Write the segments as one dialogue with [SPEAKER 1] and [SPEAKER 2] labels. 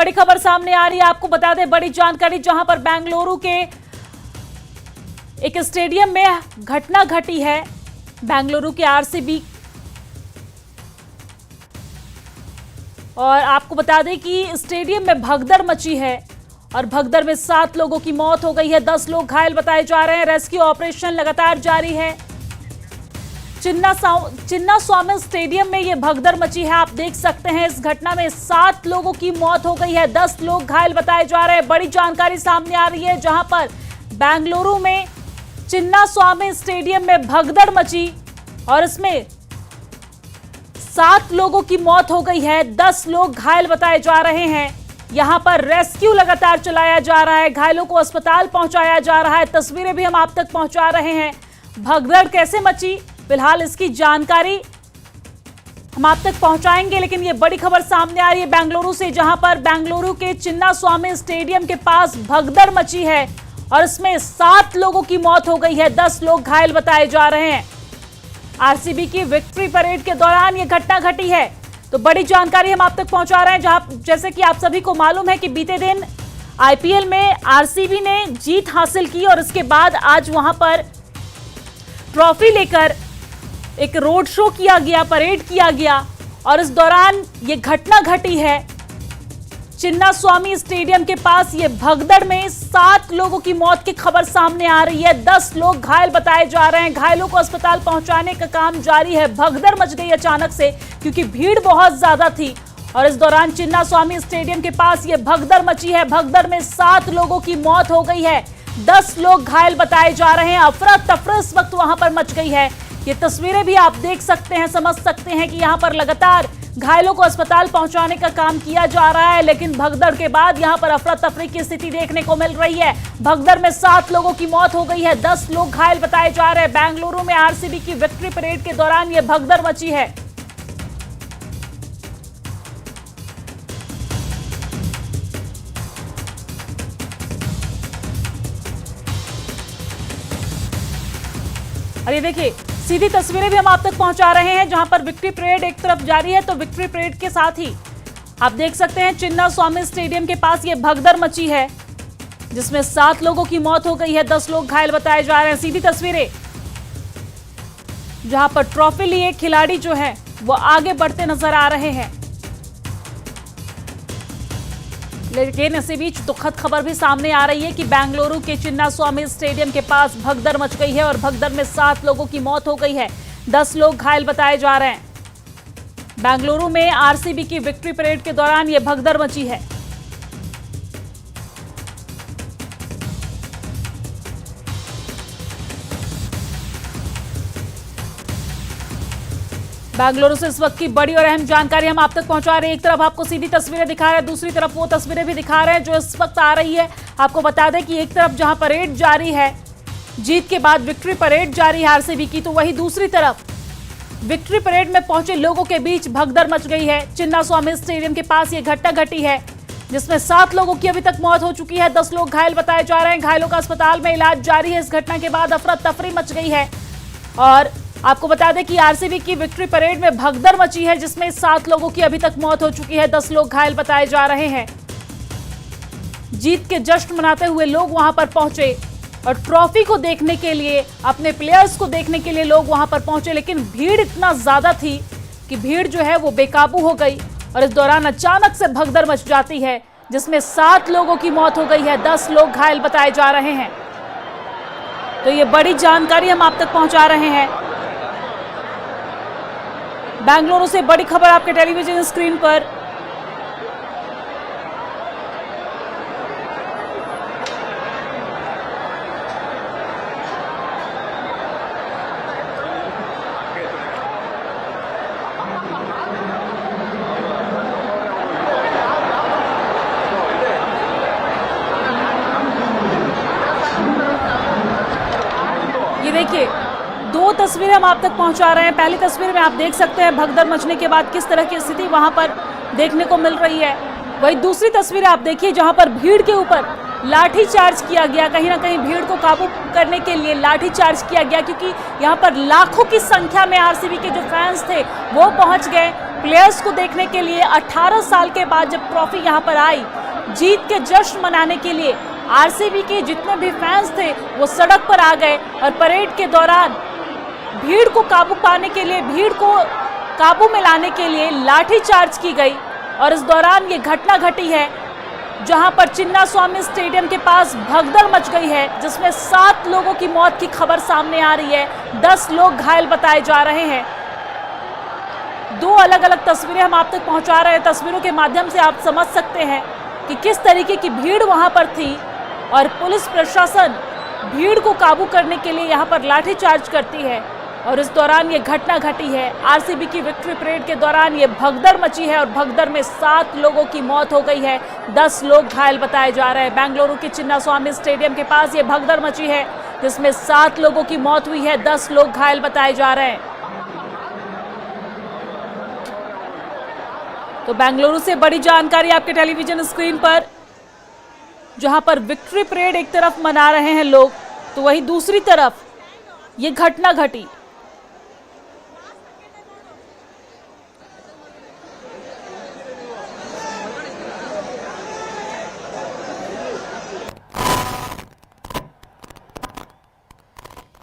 [SPEAKER 1] बड़ी खबर सामने आ रही है, आपको बता दें बड़ी जानकारी, जहां पर बेंगलुरु के एक स्टेडियम में घटना घटी है। बेंगलुरु के आरसीबी, और आपको बता दें कि स्टेडियम में भगदड़ मची है और भगदड़ में 7 लोगों की मौत हो गई है, 10 लोग घायल बताए जा रहे हैं। रेस्क्यू ऑपरेशन लगातार जारी है। चिन्नास्वामी स्टेडियम में यह भगदड़ मची है, आप देख सकते हैं। इस घटना में 7 लोगों की मौत हो गई है, 10 लोग घायल बताए जा रहे हैं। बड़ी जानकारी सामने आ रही है, जहां पर बेंगलुरु में चिन्नास्वामी स्टेडियम में भगदड़ मची और इसमें 7 लोगों की मौत हो गई है, 10 लोग घायल बताए जा रहे हैं। यहां पर रेस्क्यू लगातार चलाया जा रहा है, घायलों को अस्पताल पहुंचाया जा रहा है। तस्वीरें भी हम आप तक पहुंचा रहे हैं। भगदड़ कैसे मची, फिलहाल इसकी जानकारी हम आप तक पहुंचाएंगे, लेकिन ये बड़ी खबर सामने आ रही है बेंगलुरु से, जहां पर बेंगलुरु के चिन्नास्वामी स्टेडियम के पास भगदड़ मची है और इसमें 7 लोगों की मौत हो गई है, 10 लोग घायल बताए जा रहे हैं। आरसीबी की विक्ट्री परेड के दौरान यह घटना घटी है, तो बड़ी जानकारी हम आप तक पहुंचा रहे हैं। जैसे कि आप सभी को मालूम है कि बीते दिन आईपीएल में आरसीबी ने जीत हासिल की और इसके बाद आज वहां पर ट्रॉफी लेकर एक रोड शो किया गया, परेड किया गया और इस दौरान यह घटना घटी है। चिन्नास्वामी स्टेडियम के पास ये भगदड़ में 7 लोगों की मौत की खबर सामने आ रही है, 10 लोग घायल बताए जा रहे हैं। घायलों को अस्पताल पहुंचाने का काम जारी है। भगदड़ मच गई अचानक से क्योंकि भीड़ बहुत ज्यादा थी और इस दौरान चिन्नास्वामी स्टेडियम के पास ये भगदड़ मची है। भगदड़ में 7 लोगों की मौत हो गई है, 10 लोग घायल बताए जा रहे हैं। अफरा तफरा इस वक्त वहां पर मच गई है। ये तस्वीरें भी आप देख सकते हैं, समझ सकते हैं कि यहां पर लगातार घायलों को अस्पताल पहुंचाने का काम किया जा रहा है, लेकिन भगदड़ के बाद यहां पर अफरा तफरी की स्थिति देखने को मिल रही है। भगदड़ में 7 लोगों की मौत हो गई है, 10 लोग घायल बताए जा रहे हैं। बेंगलुरु में आरसीबी की विक्ट्री परेड के दौरान यह भगदड़ मची है। और ये देखिए, सीधी तस्वीरें भी हम आप तक पहुंचा रहे हैं, जहां पर विक्ट्री परेड एक तरफ जारी है तो विक्ट्री परेड के साथ ही आप देख सकते हैं चिन्नास्वामी स्टेडियम के पास ये भगदड़ मची है, जिसमें 7 लोगों की मौत हो गई है, 10 लोग घायल बताए जा रहे हैं। सीधी तस्वीरें जहां पर ट्रॉफी लिए खिलाड़ी जो है वो आगे बढ़ते नजर आ रहे हैं, लेकिन इसी बीच दुखद खबर भी सामने आ रही है कि बेंगलुरु के चिन्नास्वामी स्टेडियम के पास भगदड़ मच गई है और भगदड़ में 7 लोगों की मौत हो गई है, 10 लोग घायल बताए जा रहे हैं। बेंगलुरु में आरसीबी की विक्ट्री परेड के दौरान यह भगदड़ मची है। बेंगलुरु से इस वक्त की बड़ी और अहम जानकारी हम आप तक पहुंचा रहे हैं। एक तरफ आपको सीधी तस्वीरें दिखा रहे हैं, दूसरी तरफ वो तस्वीरें भी दिखा रहे हैं जो इस वक्त आ रही है। आपको बता दें कि एक तरफ जहां परेड जारी है, जीत के बाद विक्ट्री परेड जारी है आरसीबी की, तो वहीं दूसरी तरफ विक्ट्री परेड में पहुंचे लोगों के बीच भगदड़ मच गई है। चिन्नास्वामी स्टेडियम के पास ये घटना घटी है, जिसमें 7 लोगों की अभी तक मौत हो चुकी है, 10 लोग घायल बताए जा रहे हैं। घायलों का अस्पताल में इलाज जारी है। इस घटना के बाद अफरा तफरी मच गई है और आपको बता दें कि आरसीबी की विक्ट्री परेड में भगदड़ मची है, जिसमें 7 लोगों की अभी तक मौत हो चुकी है, 10 लोग घायल बताए जा रहे हैं। जीत के जश्न मनाते हुए लोग वहां पर पहुंचे और ट्रॉफी को देखने के लिए, अपने प्लेयर्स को देखने के लिए लोग वहां पर पहुंचे, लेकिन भीड़ इतना ज्यादा थी कि भीड़ जो है वो बेकाबू हो गई और इस दौरान अचानक से भगदड़ मच जाती है, जिसमें 7 लोगों की मौत हो गई है, 10 लोग घायल बताए जा रहे हैं। तो ये बड़ी जानकारी हम आप तक पहुंचा रहे हैं। बेंगलुरु से बड़ी खबर आपके टेलीविजन स्क्रीन पर। ये देखिए, 2 तस्वीरें हम आप तक पहुंचा रहे हैं। पहली तस्वीर में आप देख सकते हैं भगदड़ मचने के बाद किस तरह की स्थिति वहां पर देखने को मिल रही है। वही दूसरी तस्वीर आप देखिए, जहां पर भीड़ के ऊपर लाठी चार्ज किया गया, कहीं ना कहीं भीड़ को काबू करने के लिए लाठी चार्ज किया गया, क्योंकि यहां पर लाखों की संख्या में आरसीबी के जो फैंस थे वो पहुंच गए। प्लेयर्स को देखने के लिए 18 साल के बाद जब ट्रॉफी यहां पर आई, जीत के जश्न मनाने के लिए आरसीबी के जितने भी फैंस थे वो सड़क पर आ गए और परेड के दौरान भीड़ को काबू पाने के लिए, भीड़ को काबू में लाने के लिए लाठीचार्ज की गई। और इस दौरान ये घटना घटी है जहां पर चिन्नास्वामी स्टेडियम के पास भगदड़ मच गई है, जिसमें 7 लोगों की मौत की खबर सामने आ रही है, 10 लोग घायल बताए जा रहे हैं। 2 अलग अलग तस्वीरें हम आप तक पहुंचा रहे हैं। तस्वीरों के माध्यम से आप समझ सकते हैं कि किस तरीके की भीड़ वहां पर थी और पुलिस प्रशासन भीड़ को काबू करने के लिए यहां पर लाठीचार्ज करती है। और इस दौरान ये घटना घटी है। आरसीबी की विक्ट्री परेड के दौरान ये भगदड़ मची है और भगदड़ में 7 लोगों की मौत हो गई है, 10 लोग घायल बताए जा रहे हैं। बेंगलुरु के चिन्नास्वामी स्टेडियम के पास ये भगदड़ मची है जिसमें 7 लोगों की मौत हुई है, 10 लोग घायल बताए जा रहे हैं। तो बेंगलुरु से बड़ी जानकारी आपके टेलीविजन स्क्रीन पर, जहां पर विक्ट्री परेड एक तरफ मना रहे हैं लोग, तो वहीं दूसरी तरफ ये घटना घटी।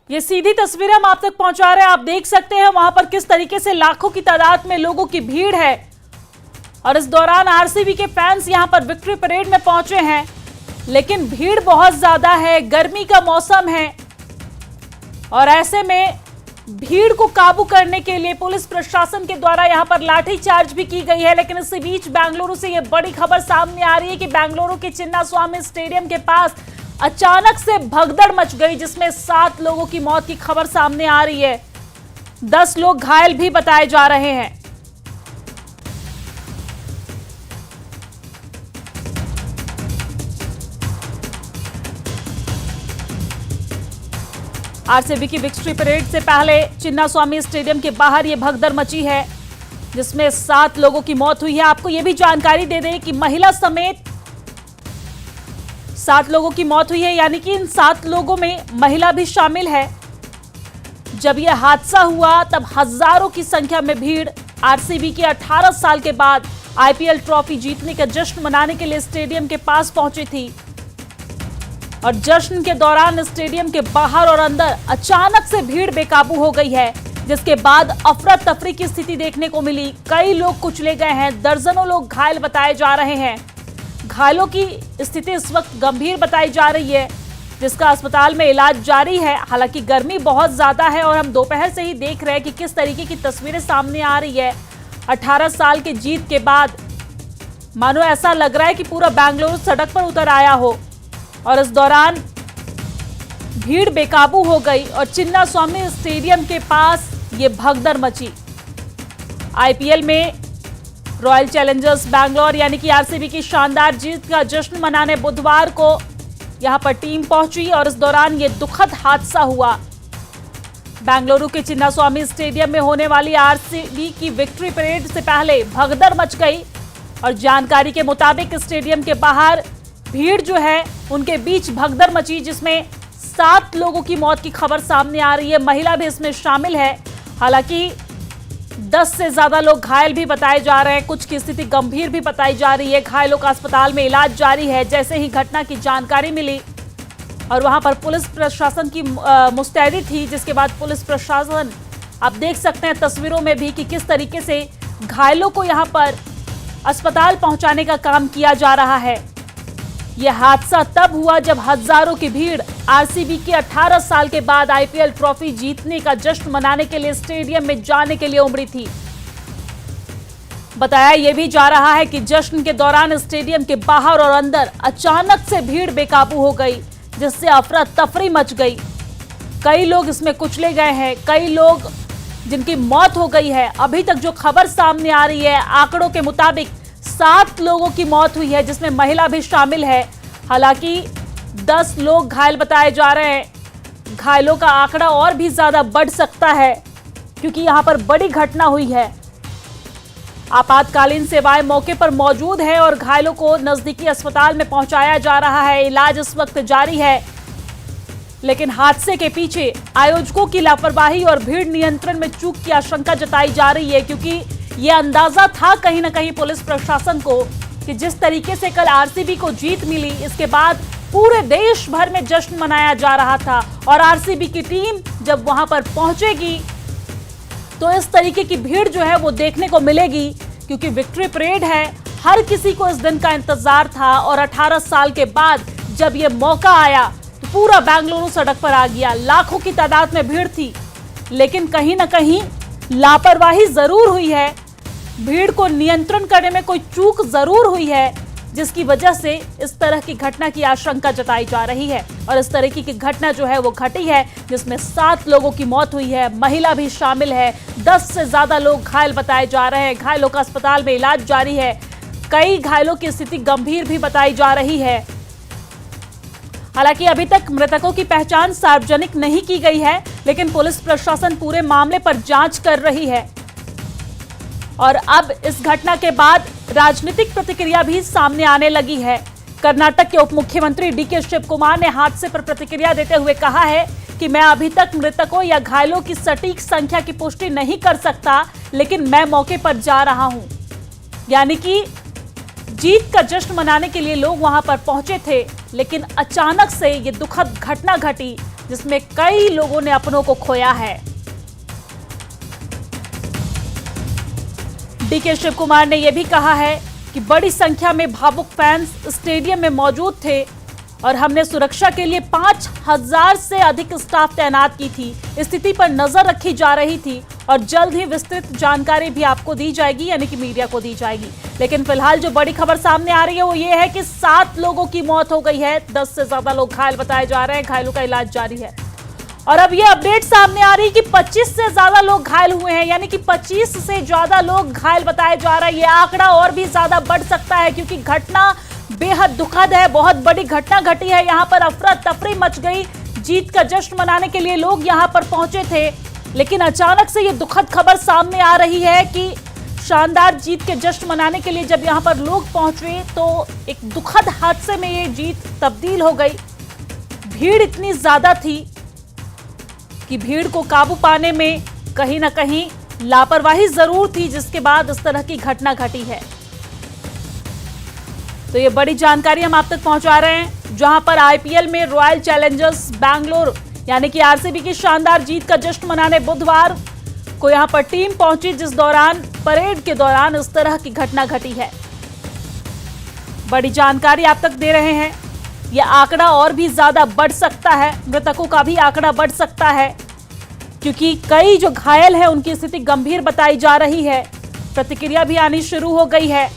[SPEAKER 1] ये सीधी तस्वीरें हम आप तक पहुंचा रहे हैं। आप देख सकते हैं वहां पर किस तरीके से लाखों की तादाद में लोगों की भीड़ है और इस दौरान आरसीबी के फैंस यहां पर विक्ट्री परेड में पहुंचे हैं, लेकिन भीड़ बहुत ज्यादा है, गर्मी का मौसम है और ऐसे में भीड़ को काबू करने के लिए पुलिस प्रशासन के द्वारा यहां पर लाठीचार्ज भी की गई है। लेकिन इसी बीच बेंगलुरु से यह बड़ी खबर सामने आ रही है कि बेंगलुरु के चिन्नास्वामी स्टेडियम के पास अचानक से भगदड़ मच गई, जिसमें 7 लोगों की मौत की खबर सामने आ रही है, 10 लोग घायल भी बताए जा रहे हैं। आरसीबी की विक्ट्री परेड से पहले चिन्नास्वामी स्टेडियम के बाहर यह भगदड़ मची है जिसमें 7 लोगों की मौत हुई है। आपको यह भी जानकारी दे दें कि महिला समेत 7 लोगों की मौत हुई है, यानी कि इन 7 लोगों में महिला भी शामिल है। जब यह हादसा हुआ तब हजारों की संख्या में भीड़ आरसीबी की 18 साल के बाद आईपीएल ट्रॉफी जीतने का जश्न मनाने के लिए स्टेडियम के पास पहुंची थी और जश्न के दौरान स्टेडियम के बाहर और अंदर अचानक से भीड़ बेकाबू हो गई है, जिसके बाद अफरा तफरी की स्थिति देखने को मिली। कई लोग कुचले गए हैं, दर्जनों लोग घायल बताए जा रहे हैं। घायलों की स्थिति इस वक्त गंभीर बताई जा रही है, जिसका अस्पताल में इलाज जारी है। हालांकि गर्मी बहुत ज्यादा है और हम दोपहर से ही देख रहे हैं कि किस तरीके की तस्वीरें सामने आ रही है। 18 साल की जीत के बाद मानो ऐसा लग रहा है कि पूरा बेंगलुरु सड़क पर उतर आया हो और इस दौरान भीड़ बेकाबू हो गई और चिन्नास्वामी स्टेडियम के पास ये भगदड़ मची। आईपीएल में रॉयल चैलेंजर्स बैंगलोर यानी कि आरसीबी की शानदार जीत का जश्न मनाने बुधवार को यहां पर टीम पहुंची और इस दौरान ये दुखद हादसा हुआ। बेंगलुरु के चिन्नास्वामी स्टेडियम में होने वाली आरसीबी की विक्ट्री परेड से पहले भगदड़ मच गई और जानकारी के मुताबिक स्टेडियम के बाहर भीड़ जो है उनके बीच भगदड़ मची, जिसमें 7 लोगों की मौत की खबर सामने आ रही है, महिला भी इसमें शामिल है। हालांकि 10 से ज्यादा लोग घायल भी बताए जा रहे हैं, कुछ की स्थिति गंभीर भी बताई जा रही है। घायलों का अस्पताल में इलाज जारी है। जैसे ही घटना की जानकारी मिली और वहां पर पुलिस प्रशासन की मुस्तैदी थी, जिसके बाद पुलिस प्रशासन, आप देख सकते हैं तस्वीरों में भी कि किस तरीके से घायलों को यहां पर अस्पताल पहुंचाने का काम किया जा रहा है। यह हादसा तब हुआ जब हजारों की भीड़ आरसीबी की 18 साल के बाद आईपीएल ट्रॉफी जीतने का जश्न मनाने के लिए स्टेडियम में जाने के लिए उमड़ी थी। बताया यह भी जा रहा है कि जश्न के दौरान स्टेडियम के बाहर और अंदर अचानक से भीड़ बेकाबू हो गई, जिससे अफरा तफरी मच गई। कई लोग इसमें कुचले गए हैं, कई लोग जिनकी मौत हो गई है। अभी तक जो खबर सामने आ रही है, आंकड़ों के मुताबिक 7 लोगों की मौत हुई है, जिसमें महिला भी शामिल है। हालांकि 10 लोग घायल बताए जा रहे हैं। घायलों का आंकड़ा और भी ज्यादा बढ़ सकता है क्योंकि यहां पर बड़ी घटना हुई है। आपातकालीन सेवाएं मौके पर मौजूद है और घायलों को नजदीकी अस्पताल में पहुंचाया जा रहा है। इलाज इस वक्त जारी है, लेकिन हादसे के पीछे आयोजकों की लापरवाही और भीड़ नियंत्रण में चूक की आशंका जताई जा रही है, क्योंकि ये अंदाजा था कहीं ना कहीं पुलिस प्रशासन को कि जिस तरीके से कल आरसीबी को जीत मिली, इसके बाद पूरे देश भर में जश्न मनाया जा रहा था और आरसीबी की टीम जब वहां पर पहुंचेगी तो इस तरीके की भीड़ जो है वो देखने को मिलेगी, क्योंकि विक्ट्री परेड है। हर किसी को इस दिन का इंतजार था और 18 साल के बाद जब ये मौका आया तो पूरा बेंगलुरु सड़क पर आ गया। लाखों की तादाद में भीड़ थी, लेकिन कहीं ना कहीं लापरवाही जरूर हुई है, भीड़ को नियंत्रण करने में कोई चूक जरूर हुई है, जिसकी वजह से इस तरह की घटना की आशंका जताई जा रही है। और इस तरह की घटना जो है वो घटी है जिसमें 7 लोगों की मौत हुई है, महिला भी शामिल है। 10 से ज्यादा लोग घायल बताए जा रहे हैं। घायलों का अस्पताल में इलाज जारी है। कई घायलों की स्थिति गंभीर भी बताई जा रही है। हालांकि अभी तक मृतकों की पहचान सार्वजनिक नहीं की गई है, लेकिन पुलिस प्रशासन पूरे मामले पर जांच कर रही है। और अब इस घटना के बाद राजनीतिक प्रतिक्रिया भी सामने आने लगी है। कर्नाटक के उप मुख्यमंत्री डीके शिव कुमार ने हादसे पर प्रतिक्रिया देते हुए कहा है कि मैं अभी तक मृतकों या घायलों की सटीक संख्या की पुष्टि नहीं कर सकता, लेकिन मैं मौके पर जा रहा हूं। यानी कि जीत का जश्न मनाने के लिए लोग वहां पर पहुंचे थे, लेकिन अचानक से ये दुखद घटना घटी जिसमें कई लोगों ने अपनों को खोया है। डीके शिव कुमार ने यह भी कहा है कि बड़ी संख्या में भावुक फैंस स्टेडियम में मौजूद थे और हमने सुरक्षा के लिए 5000 से अधिक स्टाफ तैनात की थी। स्थिति पर नजर रखी जा रही थी और जल्द ही विस्तृत जानकारी भी आपको दी जाएगी, यानी कि मीडिया को दी जाएगी। लेकिन फिलहाल जो बड़ी खबर सामने आ रही है वो ये है कि 7 लोगों की मौत हो गई है, 10 से ज्यादा लोग घायल बताए जा रहे हैं। घायलों का इलाज जारी है। और अब ये अपडेट सामने आ रही है कि 25 से ज्यादा लोग घायल हुए हैं, यानी कि 25 से ज्यादा लोग घायल बताए जा रहे हैं। ये आंकड़ा और भी ज्यादा बढ़ सकता है, क्योंकि घटना बेहद दुखद है। बहुत बड़ी घटना घटी है। यहाँ पर अफरा तफरी मच गई। जीत का जश्न मनाने के लिए लोग यहाँ पर पहुंचे थे, लेकिन अचानक से ये दुखद खबर सामने आ रही है कि शानदार जीत के जश्न मनाने के लिए जब यहाँ पर लोग पहुंचे तो एक दुखद हादसे में ये जीत तब्दील हो गई। भीड़ इतनी ज्यादा थी कि भीड़ को काबू पाने में कहीं ना कहीं लापरवाही जरूर थी, जिसके बाद इस तरह की घटना घटी है। तो ये बड़ी जानकारी हम आप तक पहुंचा रहे हैं, जहां पर आईपीएल में रॉयल चैलेंजर्स बैंगलोर यानी कि आरसीबी की शानदार जीत का जश्न मनाने बुधवार को यहां पर टीम पहुंची, जिस दौरान परेड के दौरान इस तरह की घटना घटी है। बड़ी जानकारी आप तक दे रहे हैं। यह आंकड़ा और भी ज्यादा बढ़ सकता है, मृतकों का भी आंकड़ा बढ़ सकता है, क्योंकि कई जो घायल हैं उनकी स्थिति गंभीर बताई जा रही है। प्रतिक्रिया भी आनी शुरू हो गई है।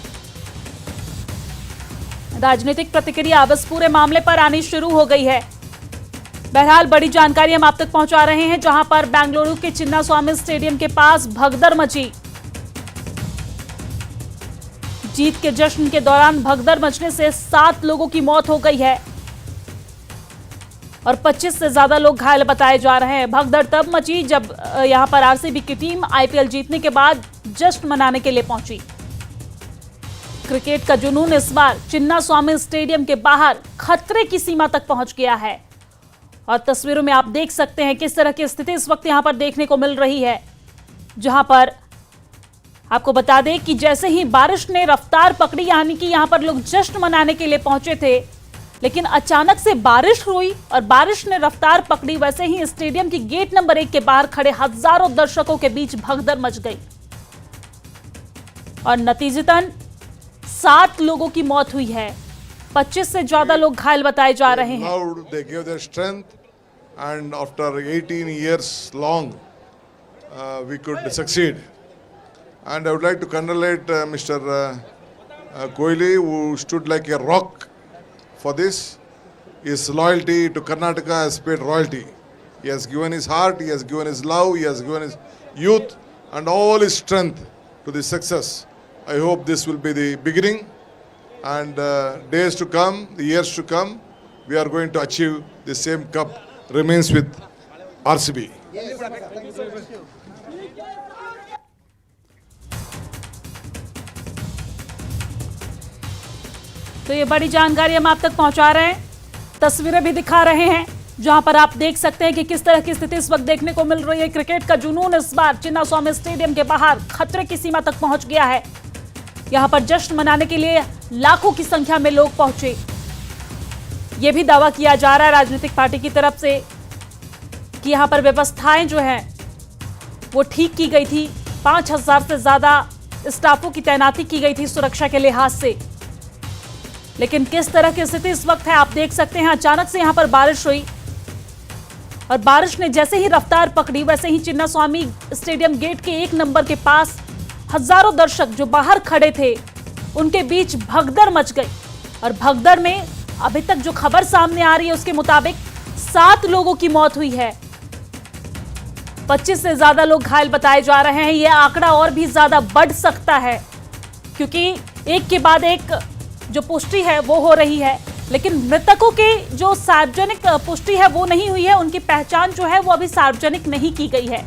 [SPEAKER 1] राजनीतिक प्रतिक्रिया अब इस पूरे मामले पर आनी शुरू हो गई है। बहरहाल बड़ी जानकारी हम आप तक पहुंचा रहे हैं, जहां पर बेंगलुरु के चिन्नास्वामी स्टेडियम के पास भगदड़ मची। जीत के जश्न के दौरान भगदड़ मचने से 7 लोगों की मौत हो गई है और 25 से ज्यादा लोग घायल बताए जा रहे हैं। भगदड़ तब मची जब यहां पर आरसीबी की टीम आईपीएल जीतने के बाद जश्न मनाने के लिए पहुंची। क्रिकेट का जुनून इस बार चिन्नास्वामी स्टेडियम के बाहर खतरे की सीमा तक पहुंच गया है और तस्वीरों में आप देख सकते हैं किस तरह की स्थिति इस वक्त यहां पर देखने को मिल रही है, जहां पर आपको बता दें कि जैसे ही बारिश ने रफ्तार पकड़ी, यानी कि यहां पर लोग जश्न मनाने के लिए पहुंचे थे, लेकिन अचानक से बारिश हुई और बारिश ने रफ्तार पकड़ी। वैसे ही स्टेडियम की गेट नंबर 1 के बाहर खड़े हजारों दर्शकों के बीच भगदड़ मच गई और नतीजतन 7 लोगों की मौत हुई है। 25 से ज्यादा लोग घायल बताए जा रहे हैं।
[SPEAKER 2] They gave their strength, and after 18 years long, we could succeed. And I would like to congratulate Mr. Kohli, who stood like a rock for this. His loyalty to Karnataka has paid royalty. He has given his heart, he has given his love, he has given his youth and all his strength to this success. I hope this will be the beginning, and days to come, the years to come, we are going to achieve the same cup remains with RCB. तो ये बड़ी जानकारी हम आप तक पहुंचा रहे हैं, तस्वीरें भी दिखा रहे हैं।
[SPEAKER 1] जहां पर आप देख सकते हैं कि किस तरह की स्थिति इस वक्त देखने को मिल रही है। क्रिकेट का जुनून इस बार चिन्नास्वामी स्टेडियम के बाहर खतरे की सीमा तक पहुंच गया है। यहां पर जश्न मनाने के लिए लाखों की संख्या में लोग पहुंचे। यह भी दावा किया जा रहा है राजनीतिक पार्टी की तरफ से कि यहां पर व्यवस्थाएं जो हैं वो ठीक की गई थी। 5000 से ज्यादा स्टाफों की तैनाती की गई थी सुरक्षा के लिहाज से। लेकिन किस तरह की स्थिति इस वक्त है आप देख सकते हैं। अचानक से यहां पर बारिश हुई और बारिश ने जैसे ही रफ्तार पकड़ी वैसे ही चिन्नास्वामी स्टेडियम गेट के 1 नंबर के पास हजारों दर्शक जो बाहर खड़े थे उनके बीच भगदड़ मच गई। और भगदड़ में अभी तक जो खबर सामने आ रही है उसके मुताबिक 7 लोगों की मौत हुई है। 25 से ज्यादा लोग घायल बताए जा रहे हैं। यह आंकड़ा और भी ज्यादा बढ़ सकता है क्योंकि एक के बाद एक जो पुष्टि है वो हो रही है। लेकिन मृतकों के जो सार्वजनिक पुष्टि है वो नहीं हुई है। उनकी पहचान जो है वो अभी सार्वजनिक नहीं की गई है।